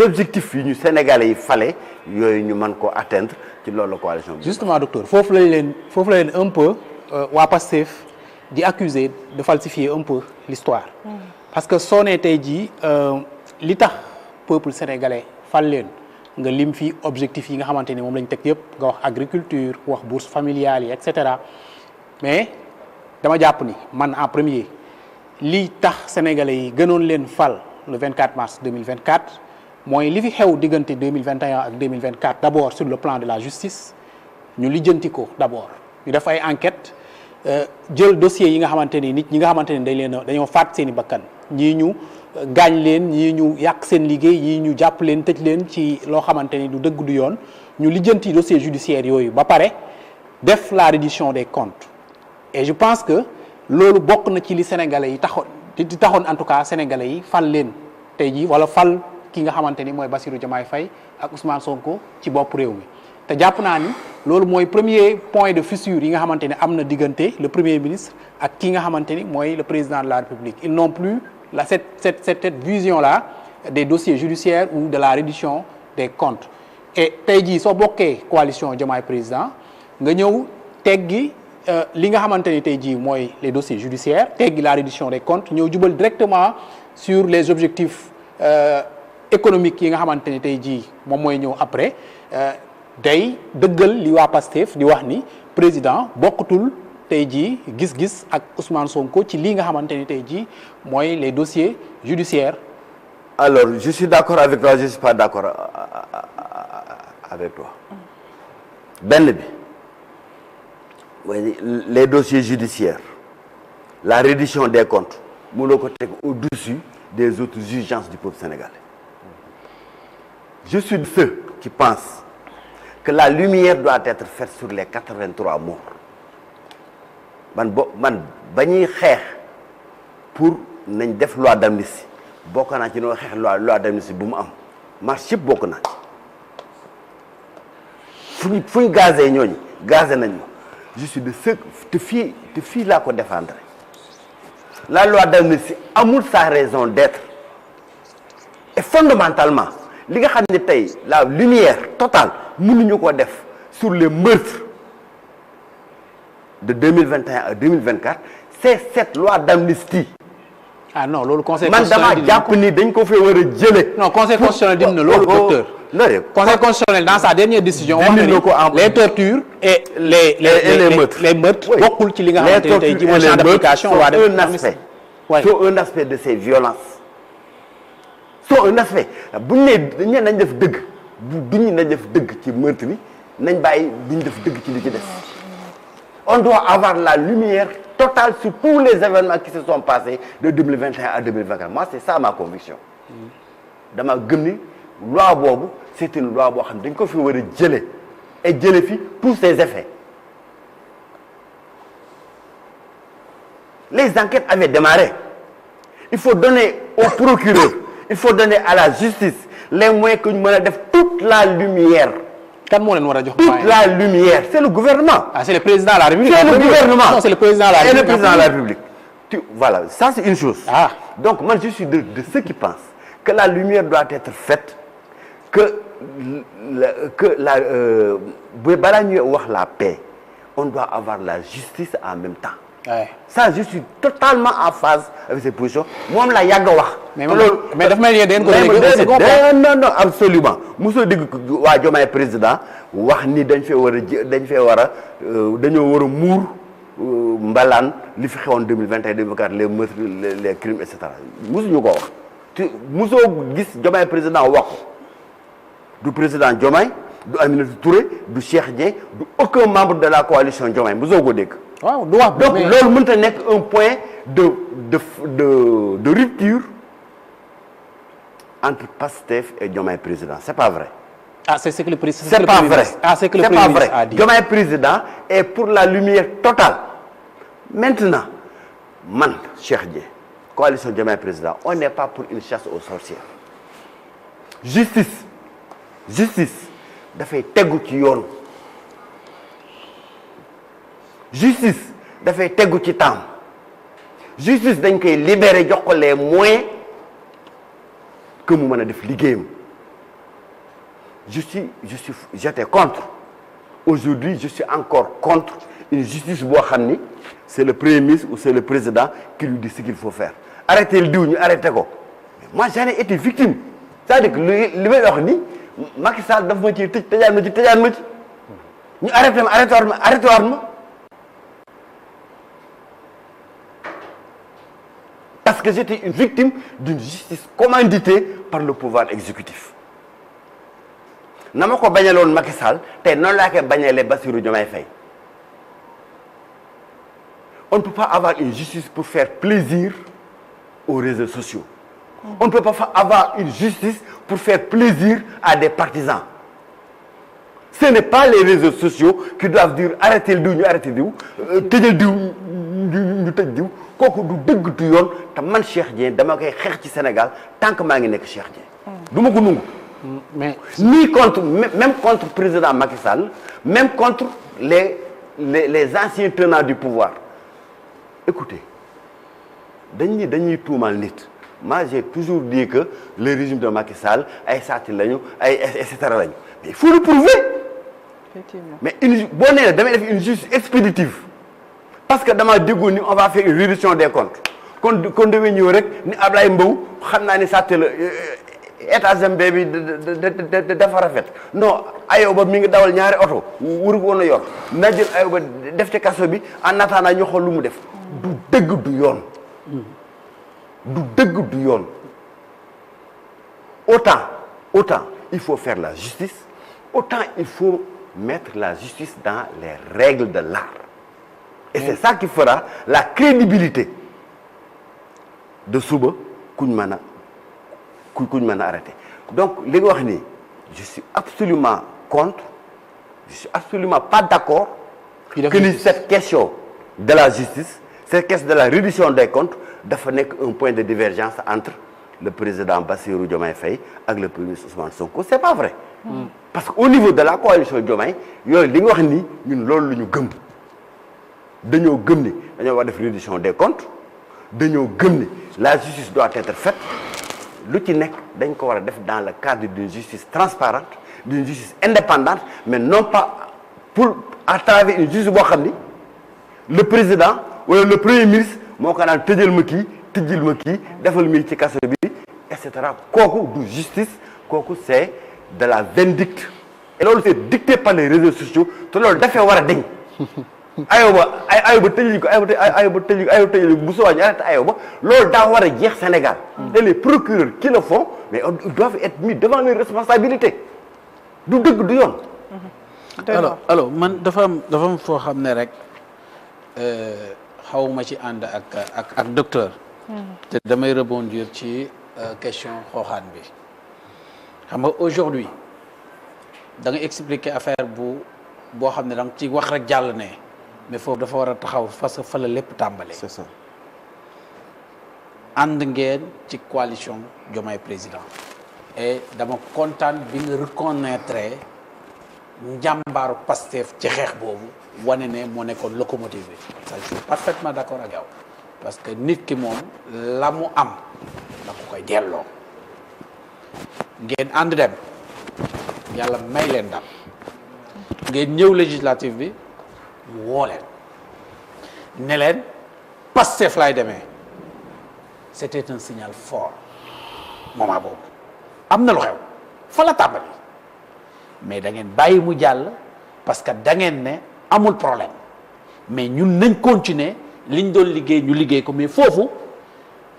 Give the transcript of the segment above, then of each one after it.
objectifs yi ñu Sénégalais yi fale yooyu ñu mën koo atteindre ci loolu la coalition bi. justement docteur foofu la leen un peu waa Pastef di accuser de falsifier un peu l'histoire parce que soo nee tey jii li tax peuple sénégalais fal leen nga lim fi objectifs yi nga xamante ni moom lañ teg yëpp nga wax agriculture wax bourse familiale yi et cetera mais dama jàpp ni man en premier li tax sénégalais yi gënoon leen fal le 24 mars 2024 mooy li fi xew diggante 2021 ak 2024 d'abord sur le plan de la justice ñu lijjanti ko d'abord ñu def ay enquêtes jël dossiers yi nga xamante ni nit ñi nga xamante ni dañoo faat seen i bakkan ñii ñu gaañ leen ñii ñu yàq seen liggéey ñii ñu jàpp leen tëj leen ci loo xamante ni du dëgg du yoon ñu lijjanti dossier judiciaire yooyu ba pare def la reddition des comptes et je pense que loolu bokk na ci li sénégalais yi taxoon en tout cas sénégalais yi fal leen tey jii wala fal ki nga xamante ni mooy Bassirou Diomaye Faye ak Ousmane Sonko ci bopp réew mi te jàpp naa ni loolu mooy premier point de fissure yi nga xamante ne am na diggante le premier ministre ak ki nga xamante ni mooy le président de la République ils n'ont plus cette vision là des dossiers judiciaires ou de la reddition des comptes et tey jii soo bokkee coalition Diomaye président nga ñëw teggi li nga xamante ni tey jii mooy les dossiers judiciaires teggi la reddition des comptes ñëw jubal directement sur les objectifs économiques yi nga xamante ni tey jii moom mooy ñëw après day dëggal li waa Pastef di wax ni président bokkutul tey jii gis-gis ak Ousmane Sonko ci lii nga xamante ni tey jii mooy les dossiers judiciaires. Alors je suis d'accord avec toi je suis pas d'accord avec toi benn bi mooy les dossiers judiciaires la reddition des comptes mënoo ko teg au-dessus des autres urgences du peuple sénégalais. Je suis de ceux qui pensent que la lumière doit être faite sur les 83 morts man ba ñuy xeex pour nañ def loi d'amnistie bokk naa ci noo xeex loi d'amnistie bu mu am marche yëpp bokk naa ci fu ñu gazé ñooñu gazé nañ ma je suis de ceux te fii laa ko défendre la loi d'amnistie amul sa raison d'être et fondamentalement li nga xam ne tey la lumière totale mënuñu ko def sur les meurtres de 2021 à 2024 c'est cette loi d'amnistie. Ah non loolu conseil man dama jàpp ni dañ ko fee war a jëlee. Non conseil constitutionnel dim na loolu docteur. Conseil constitutionnel dans sa dernière décision wax na ni les tortures et les meurtres bokkul ci li nga xamante ne tey ji mooy champ d'application loi d'amnistie. C'est un aspect de ces violences. So un aspect bu ñu nee dañ nañ def dëgg duñu nañ def dëgg ci meurtre bi nañ bàyyi duñ def dëgg ci li ci des on doit avoir la lumière totale sur tous les événements qui se sont passés de 2021 à 2024 moi c'est ça ma conviction dama gëm ni loi boobu c'est une loi boo xam ne dañ ko fi war a jële et jële fi tous ses effets les enquêtes avaient démarré il faut donner au procureur il faut donner à la justice les moyens que ñu mën a def toute la lumière. kan moo leen war a jox toute la lumière c'est le gouvernement. Ah c'est le président de la République. C'est le gouvernement. Non c'est le président de la République. Et le président de la République. Voilà ça c'est une chose. Ah. Donc moi je suis de ceux qui pensent que la lumière doit être faite que balaa ñuy wax la paix on doit avoir la justice en même temps. Ouais. Ça je suis totalement en phase avec ces positions moom la yàgg a wax. mais daf may yéen ko non absolument mosoo dégg waa Diomaye président wax ni dañoo war a muur mbalaan li fi xewoon 2021 2024 les meurtres les crimes et cetera mosuñu ko wax te mosoo gis Diomaye président wax ko du président Diomaye du Aminata Touré du Cheikh Dieng du aucun membre de la coalition Diomaye mosoo ko dégg. waaw du wax donc loolu mënut a nekk un point de rupture entre Pastef et Diomaye président c'est pas vrai. Ah c'est ce que le président. C'est pas vrai. Ah c'est que le président a dit. Diomaye président est pour la lumière totale maintenant man Cheikh Dieng coalition Diomaye président on n'est pas pour une chasse aux sorcières justice dafay tegu ci yoon. Justice dafay tegu ci temps justice dañ koy libérer jox ko les moyens que mu mën a def liggéeyam j'étais contre. Aujourd'hui, je suis encore contre une justice boo xam ni c'est le premier ministre ou c'est le président qui lui dit ce qu'il faut faire. Arrêtez le diw ñu arrêté ko. Moi, j'en ai été victime. C'est-à-dire que li may wax ni Macky Sall daf ma ci tëj tëjaan ma ci ñu arrêté ma. Parce que j'étais une victime d'une justice commanditée par le pouvoir exécutif. Na ma ko bañaloon Macky Sall tey noonu laa koy bañalee Bassirou Diomaye Faye. On ne peut pas avoir une justice pour faire plaisir aux réseaux sociaux. On ne peut pas avoir une justice pour faire plaisir à des partisans. Ce n'est pas les réseaux sociaux qui doivent dire arrêtez le diw ñu arrêté diw tëjal diw ñu tëj diw kooku du dëgg du yoon te man Cheikh Dieng dama koy xeex ci Sénégal tant que maa ngi nekk Cheikh Dieng. du ma ko nungu. mais ni contre même contre président Macky Sall même contre les anciens tenants du pouvoir. Écoutez dañuy tuumal nit. Moi j'ai toujours dit que le régime de Macky Sall ay sàcc lañu ay et cetera lañu mais il faut le prouver. Effectivement. Mais boo nee na damay def une justice expéditive parce que damaa déggoon ni on va faire une réduction des comptes kon damay ñëw rek ni Ablaye Mbow xam naa ni sàcc la état Zambie bi dafa rafet non Ayoba mi ngi dawal ñaari oto wuru ko woon a yor na jël Ayoba def ci kaso bi en attendant ñu xool lu mu def. du dëgg du yoon. du dëgg du yoon. autant il faut faire la justice autant il faut mettre la justice dans les règles de l'art. Et c'est ça qui fera la crédibilité de suba kuñ mën a arrêter. Donc li nga wax nii je suis absolument contre, je suis absolument pas d'accord que ni cette question de la justice, cette question de la réduction des comptes dafa nekk un point de divergence entre le président Bassirou Diomaye Faye ak le premier ministre Ousmane Sonko. C'est pas vrai. Parce que au niveau de la coalition Diomaye yooyu li nga wax nii ñun loolu la ñu gëm. dañoo gëm ni dañoo war def réduction des comptes dañoo gëm ni la justice doit être faite lu ci nekk dañ ko war a def dans le cadre d'une justice transparente d'une justice indépendante mais non pas pour à travers une justice boo xam ni le président wala le premier ministre moo ko naan tëjal ma kii tëjal ma kii defal mi ci kaso bi et cetera. Kooku du justice kooku c'est de la vindicte et loolu c'est dicté par les réseaux sociaux te loolu dafee war a deñ. Ayoba tëjee ko Ayoba tëjee bu soobee ñu arrêté Ayoba loolu daa war a jeex Sénégal. Et les procureurs qui le font mais ils doivent être mis devant leurs responsabilités du dëgg du yoon. alors man dafa am foo xam ne rek xawma ci ànd ak docteur. te damay rebondir ci question xooxaan bi xam nga aujourd'hui da nga expliquer affaire boo xam ne da nga ci wax rek jàll ne. mais foofu dafa war a taxaw parce que fa la lépp tàmbalee. C'est ça. ànd ngeen ci coalition Diomaye président. et dama kontaan bi nga reconnaître njàmbaaru Pastef ci xeex boobu wane ne moo nekkoon locomotive bi. ça je suis parfaitement d'accord ak yow parce que nit ki moom la mu am da ko koy delloo. ngeen ànd dem yàlla may leen ndam ngeen ñëw législative bi. woo leen ne leen Pastef laay demee c'était un signal fort moment boobu am na lu xew fa la tàmbali mais da ngeen bàyyi mu jàll parce que da ngeen ne amul problème mais ñun nañ continuer liñ doon liggéey ñu liggéey ko mais foofu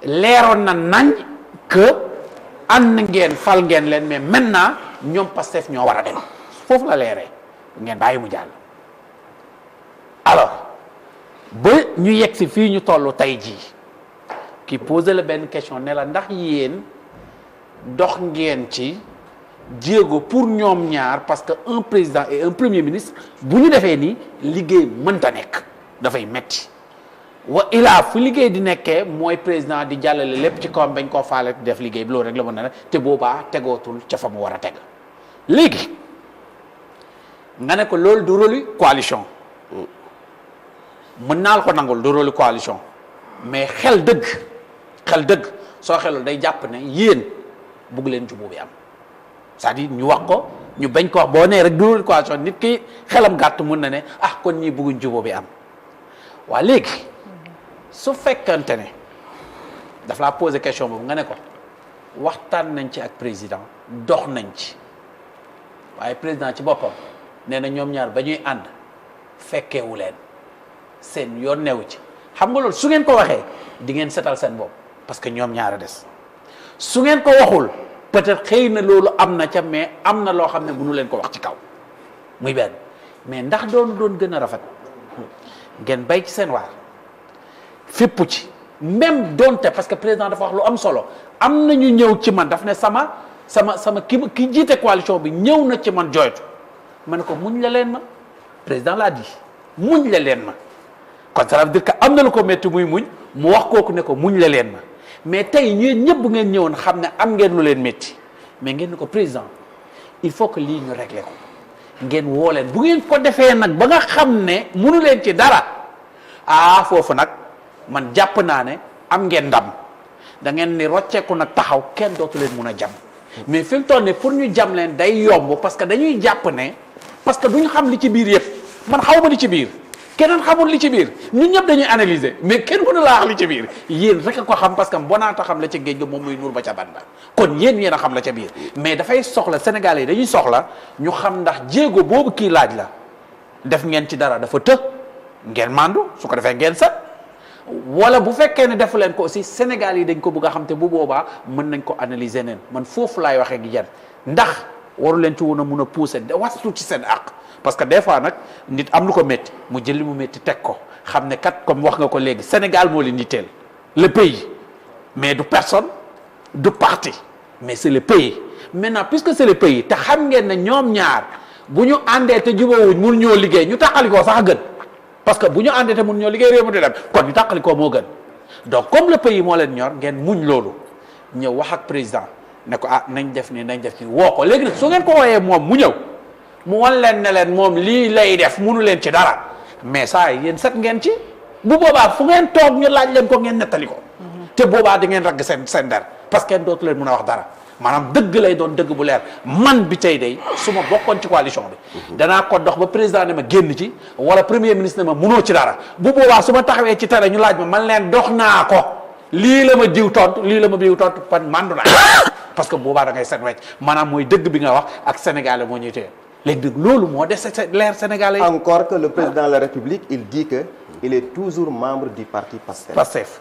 leeroon na nañ que ànd ngeen fal ngeen leen mais maintenant ñoom Pastef ñoo war a dem foofu la leeree ngeen bàyyi mu jàll. alors ba ñu yegg si fii ñu toll tey jii ki posé la benn question ne la ndax yéen dox ngeen ci jéego pour ñoom ñaar parce que un président et un premier ministre bu ñu defee nii liggéey mënta nekk dafay metti wa ilaa fu liggéey di nekkee mooy président di jàllale lépp ci kawam bañ koo faale def liggéey bi loolu rek la mën na ne te boobaa tegootul ca fa mu war a teg léegi nga ne ko loolu du rôle coalition mën naa la ko nangul du rôle coalition mais xel dëgg soo xelul day jàpp ne yéen bugg leen jubóo bi am c'est-à-dire ñu wax ko ñu bañ ko wax boo nee rek dugal coalition nit ki xelam gàtt mun na ne ah kon ñii bëgguñ jubóo bi am waa léegi su fekkante ne daf laa poser question boobu nga ne ko waxtaan nañ ci ak président dox nañ ci waaye président ci boppam nee na ñoom ñaar ba ñuy ànd fekkeewu leen seen yoon newu ci xam nga loolu su ngeen ko waxee di ngeen setal seen bopp parce que ñoom ñaar a des su ngeen ko waxul peut-être xëy na loolu am na ca mais am na loo xam ne mënu leen ko wax ci kaw muy benn mais ndax doon gën a rafet ngeen bay ci seen waar fépp ci même donte parce que président dafa wax lu am solo am na ñu ñëw ci man daf ne sama ki jiite coalition bi ñëw na ci man jooytu ma ne ko muñ la leen ma président laa di muñ la leen ma kon ça veut dire que am na lu ko métti muy muñ mu wax kooku ne ko muñ la leen ma mais tey ñeen ñëpp bu ngeen ñëwoon xam ne am ngeen lu leen métti mais ngeen ne ko président il faut que lii ñu régler ko ngeen woo leen bu ngeen ko defee nag ba nga xam ne munu leen ci dara foofu nag man jàpp naa ne am ngeen ndam da ngeen ni rocceeku nag taxaw kenn dootu leen mun a jam mais fi mu toll ne pour ñu jam leen day yomb parce que dañuy jàpp ne parce que duñ xam li ci biir yëpp man xaw ma li ci biir keneen xamul li ci biir ñun ñëpp dañuy analyser mais kenn mënu laa wax li ci biir yéen rek a ko xam parce que bonaata xam la ca géej ga moom muy nuur ba ca ban ba kon yéen a xam la ca biir mais dafay soxla Sénégalais yi dañuy soxla ñu xam ndax jéego boobu kii laaj la def ngeen ci dara dafa të ngeen mandu su ko defee ngeen sa wala bu fekkee ne defu leen ko aussi Sénégal yi dañ ko bëgg a xam te bu boobaa mën nañ ko analyser neen man foofu laay waxee gi jar ndax waru leen ci woon a mun a pousser wastu ci seen àq parce que des fois nag nit am lu ko métti mu jël li mu métti teg ko xam ne kat comme wax nga ko léegi Sénégal moo leen yitteel le pays mais du personne du parti mais c'est le pays maintenant puisque c'est le pays te xam ngeen ne ñoom ñaar bu ñu àndee te jubawuñ mun ñoo liggéey ñu taxalikoo sax a gën parce que bu ñu àndee te mun ñoo liggéey réew mi di dem kon ñu taxalikoo moo gën donc comme le pays moo leen ñor ngeen muñ loolu ñëw wax ak président ne ko nañ def nii woo ko léegi nag su ngeen ko wooyee moom mu ñëw mu wan leen ne leen moom lii lay def munu leen ci dara mais saa yi yéen set ngeen ci bu boobaa fu ngeen toog ñu laaj leen ko ngeen nettali ko te boobaa di ngeen ragg seen der parce que kenn dootu leen mun a wax dara maanaam dëgg lay doon dëgg bu leer man bi tey day su ma bokkoon ci coalition bi danaa ko dox ba président ne ma génn ci wala premier ministre ne ma munoo ci dara bu boobaa su ma taxawee ci tere ñu laaj ma man leen dox naa ko lii la ma diw tontu lii la ma diw tontu pan mandu naa parce que boobaa da ngay set wecc maanaam mooy dëgg bi nga wax ak sénégalais moo ñuy téye léegi nag loolu moo des leer sénégalais. Encore que le président de la République il dit que il est toujours membre du parti PASTEF.